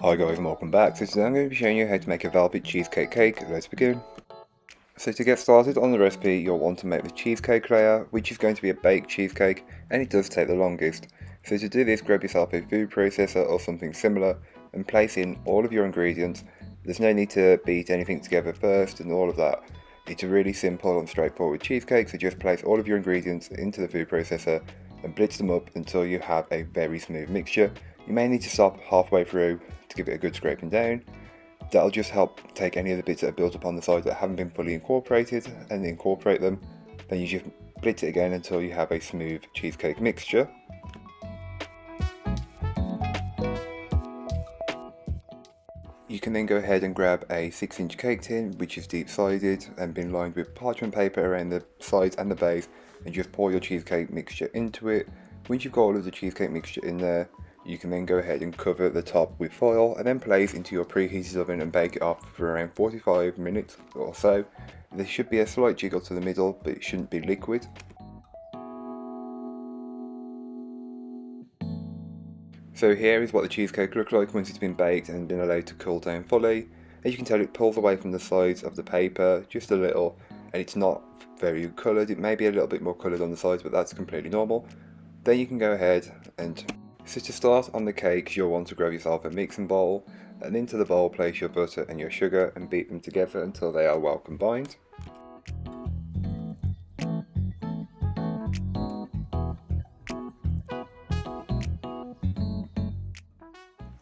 Hi guys and welcome back. So today I'm going to be showing you how to make a velvet cheesecake cake. Let's begin. So to get started on the recipe, you'll want to make the cheesecake layer, which is going to be a baked cheesecake, and it does take the longest. So to do this, grab yourself a food processor or something similar and place in all of your ingredients. There's no need to beat anything together first and all of that. It's a really simple and straightforward cheesecake, so just place all of your ingredients into the food processor and blitz them up until you have a very smooth mixture. You may need to stop halfway through to give it a good scraping down. That'll just help take any of the bits that are built up on the side that haven't been fully incorporated and incorporate them. Then you just blitz it again until you have a smooth cheesecake mixture. You can then go ahead and grab a 6-inch cake tin, which is deep sided and been lined with parchment paper around the sides and the base, and just pour your cheesecake mixture into it. Once you've got all of the cheesecake mixture in there, you can then go ahead and cover the top with foil and then place into your preheated oven and bake it off for around 45 minutes or so. There should be a slight jiggle to the middle, but it shouldn't be liquid. So here is what the cheesecake looks like once it's been baked and been allowed to cool down fully. As you can tell, it pulls away from the sides of the paper just a little, and it's not very coloured. It may be a little bit more coloured on the sides, but that's completely normal. Then you can go ahead and so to start on the cakes, you'll want to grab yourself a mixing bowl, and into the bowl place your butter and your sugar and beat them together until they are well combined.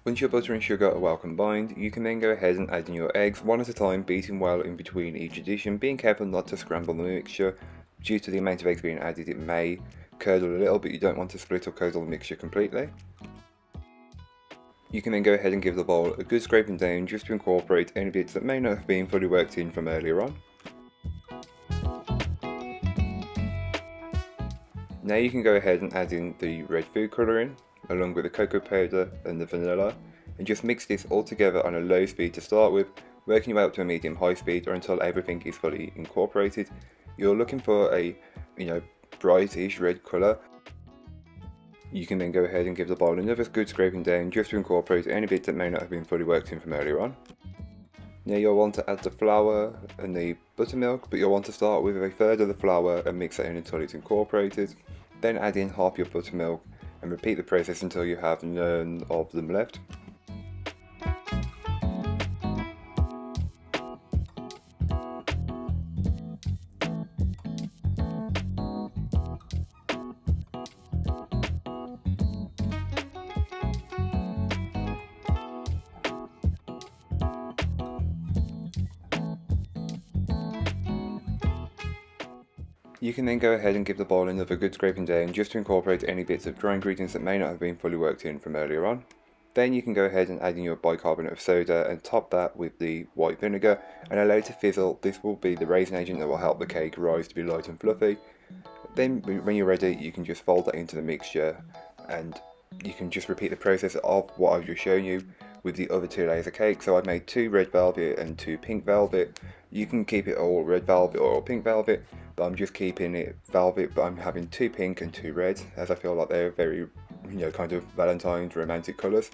Once your butter and sugar are well combined, you can then go ahead and add in your eggs one at a time, beating well in between each addition, being careful not to scramble the mixture. Due to the amount of eggs being added, it may curdle a little, but you don't want to split or curdle the mixture completely. You can then go ahead and give the bowl a good scraping down just to incorporate any bits that may not have been fully worked in from earlier on. Now you can go ahead and add in the red food colouring along with the cocoa powder and the vanilla, and just mix this all together on a low speed to start with, working your way up to a medium-high speed or until everything is fully incorporated. You're looking for a brightish red colour. You can then go ahead and give the bowl another good scraping down just to incorporate any bits that may not have been fully worked in from earlier on. Now you'll want to add the flour and the buttermilk, but you'll want to start with a third of the flour and mix it in until it's incorporated. Then add in half your buttermilk and repeat the process until you have none of them left. You can then go ahead and give the bowl another good scraping down just to incorporate any bits of dry ingredients that may not have been fully worked in from earlier on. Then you can go ahead and add in your bicarbonate of soda and top that with the white vinegar and allow it to fizzle. This will be the raisin agent that will help the cake rise to be light and fluffy. Then when you're ready, you can just fold that into the mixture and you can just repeat the process of what I've just shown you with the other 2 layers of cake. So I've made 2 red velvet and 2 pink velvet. You can keep it all red velvet or all pink velvet, but I'm just keeping it velvet, but I'm having 2 pink and 2 red as I feel like they're very, kind of Valentine's romantic colours.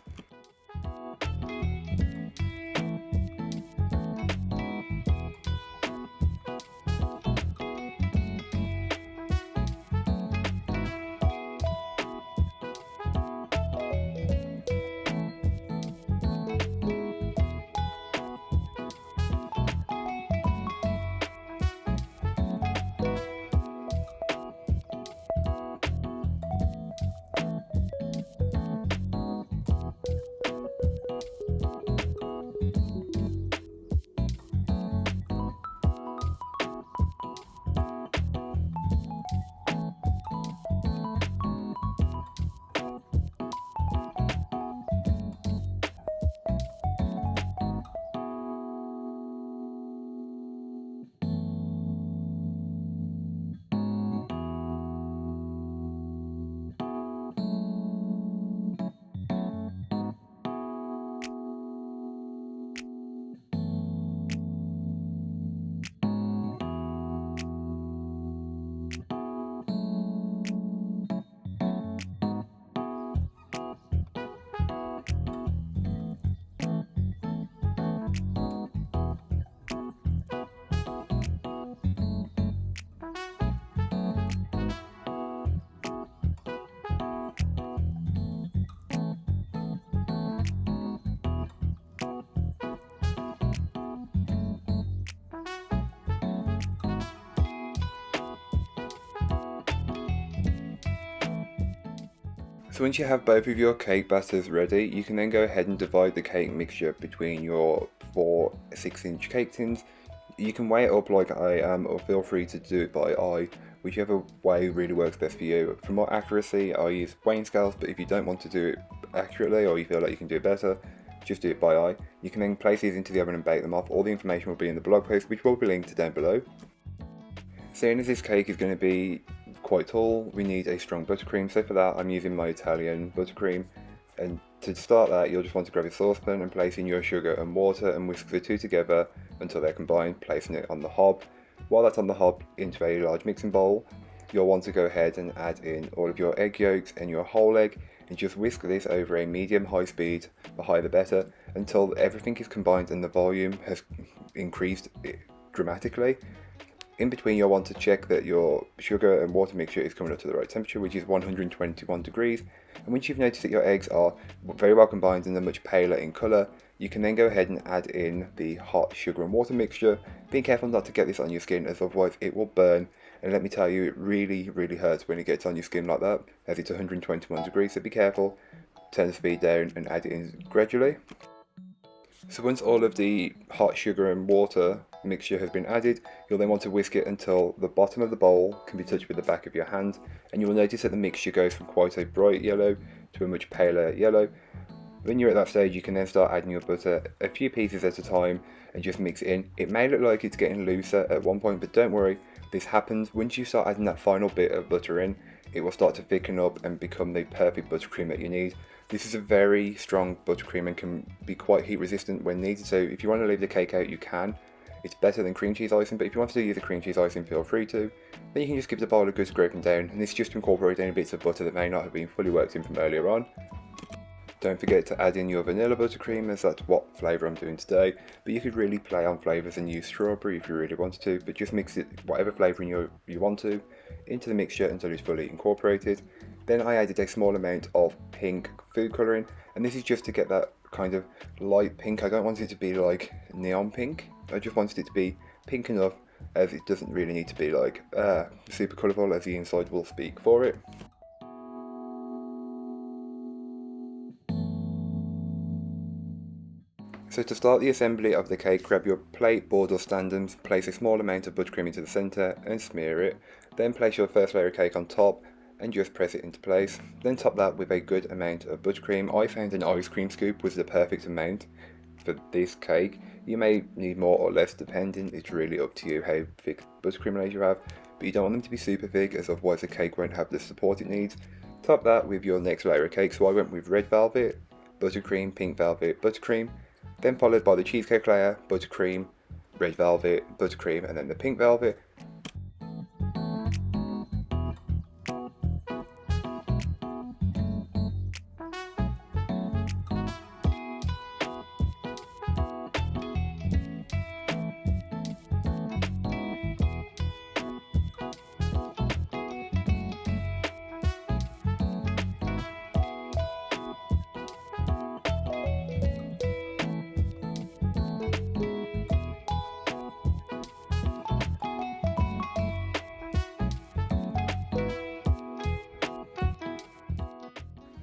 So once you have both of your cake batters ready, you can then go ahead and divide the cake mixture between your 4 6-inch cake tins. You can weigh it up like I am, or feel free to do it by eye, whichever way really works best for you. For more accuracy, I use weighing scales, but if you don't want to do it accurately or you feel like you can do it better, just do it by eye. You can then place these into the oven and bake them off. All the information will be in the blog post, which will be linked down below. Seeing as this cake is going to be quite tall, we need a strong buttercream, so for that I'm using my Italian buttercream. And to start that, you'll just want to grab a saucepan and place in your sugar and water and whisk the two together until they're combined, placing it on the hob. While that's on the hob into a large mixing bowl, you'll want to go ahead and add in all of your egg yolks and your whole egg and just whisk this over a medium-high speed, the higher the better, until everything is combined and the volume has increased dramatically. In between, you'll want to check that your sugar and water mixture is coming up to the right temperature, which is 121 degrees. And once you've noticed that your eggs are very well combined and they're much paler in colour, you can then go ahead and add in the hot sugar and water mixture. Being careful not to get this on your skin, as otherwise it will burn. And let me tell you, it really hurts when it gets on your skin like that, as it's 121 degrees, so be careful. Turn the speed down and add it in gradually. So once all of the hot sugar and water mixture has been added, you'll then want to whisk it until the bottom of the bowl can be touched with the back of your hand, and you will notice that the mixture goes from quite a bright yellow to a much paler yellow. When you're at that stage, you can then start adding your butter a few pieces at a time and just mix it in. It may look like it's getting looser at one point, but don't worry, this happens once you start adding that final bit of butter in. It will start to thicken up and become the perfect buttercream that you need. This is a very strong buttercream and can be quite heat resistant when needed, so if you want to leave the cake out, you can. It's better than cream cheese icing, but if you want to use the cream cheese icing, feel free to. Then you can just give the bowl a good scraping down, and this is just to incorporate any bits of butter that may not have been fully worked in from earlier on. Don't forget to add in your vanilla buttercream, as that's what flavour I'm doing today, but you could really play on flavours and use strawberry if you really wanted to, but just mix it, whatever flavouring you want to, into the mixture until it's fully incorporated. Then I added a small amount of pink food colouring, and this is just to get that kind of light pink. I don't want it to be like neon pink, I just wanted it to be pink enough, as it doesn't really need to be like super colourful, as the inside will speak for it. So to start the assembly of the cake, grab your plate, board or stand-ums, place a small amount of buttercream into the centre and smear it. Then place your first layer of cake on top and just press it into place. Then top that with a good amount of buttercream. I found an ice cream scoop was the perfect amount for this cake. You may need more or less depending, it's really up to you how thick buttercream layers you have, but you don't want them to be super thick, as otherwise the cake won't have the support it needs. Top that with your next layer of cake, so I went with red velvet, buttercream, pink velvet, buttercream, then followed by the cheesecake layer, buttercream, red velvet, buttercream, and then the pink velvet.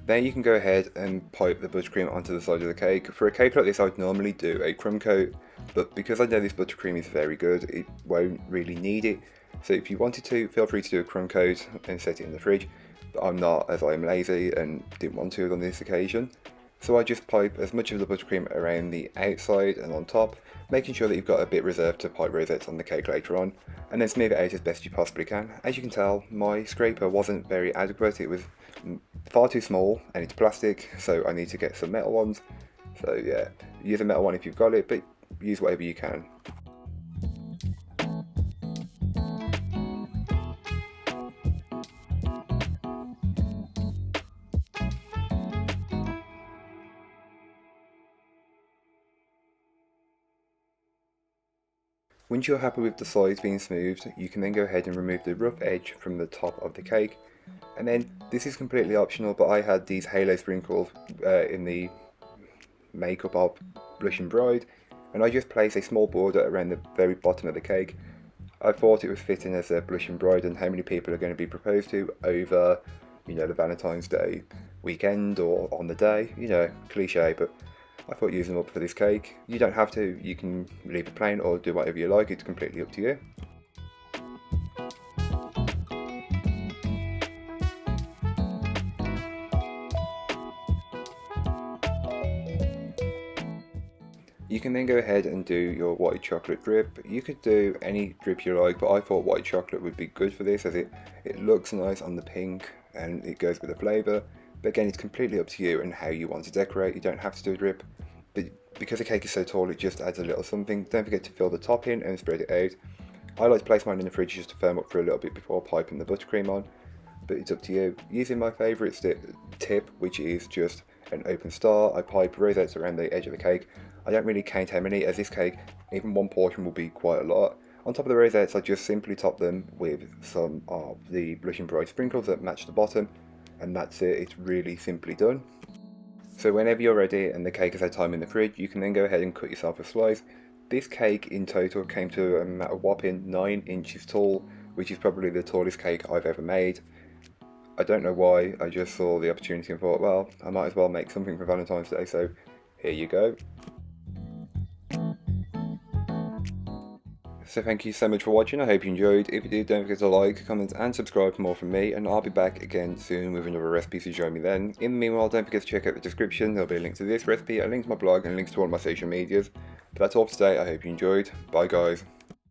Then you can go ahead and pipe the buttercream onto the side of the cake. For a cake like this, I would normally do a crumb coat, but because I know this buttercream is very good, it won't really need it. So if you wanted to, feel free to do a crumb coat and set it in the fridge, but I'm not, as I'm lazy and didn't want to on this occasion. So I just pipe as much of the buttercream around the outside and on top, making sure that you've got a bit reserved to pipe rosettes on the cake later on, and then smooth it out as best you possibly can. As you can tell, my scraper wasn't very adequate, it was far too small and it's plastic, so I need to get some metal ones. So yeah, use a metal one if you've got it, but use whatever you can. Once you're happy with the sides being smoothed, you can then go ahead and remove the rough edge from the top of the cake. And then, this is completely optional, but I had these halo sprinkles in the makeup of Blushing Bride, and I just placed a small border around the very bottom of the cake. I thought it was fitting as a Blushing Bride, and how many people are going to be proposed to over, you know, the Valentine's Day weekend or on the day, you know, cliche, but I thought using them up for this cake. You don't have to, you can leave it plain or do whatever you like, it's completely up to you. You can then go ahead and do your white chocolate drip. You could do any drip you like, but I thought white chocolate would be good for this as it looks nice on the pink and it goes with the flavour. But again, it's completely up to you and how you want to decorate. You don't have to do a drip, but because the cake is so tall, it just adds a little something. Don't forget to fill the top in and spread it out. I like to place mine in the fridge just to firm up for a little bit before piping the buttercream on, but it's up to you. Using my favourite tip, which is just an open star, I pipe rosettes around the edge of the cake. I don't really count how many, as this cake, even one portion will be quite a lot. On top of the rosettes, I just simply top them with some of the Blushing Bright sprinkles that match the bottom, and that's it. It's really simply done. So whenever you're ready and the cake has had time in the fridge, you can then go ahead and cut yourself a slice. This cake in total came to a whopping 9 inches tall, which is probably the tallest cake I've ever made. I don't know why, I just saw the opportunity and thought, well, I might as well make something for Valentine's Day, so here you go. So thank you so much for watching, I hope you enjoyed. If you did, don't forget to like, comment and subscribe for more from me, and I'll be back again soon with another recipe, so join me then. In the meanwhile, don't forget to check out the description, there'll be a link to this recipe, a link to my blog and links to all my social medias. But that's all for today, I hope you enjoyed. Bye guys.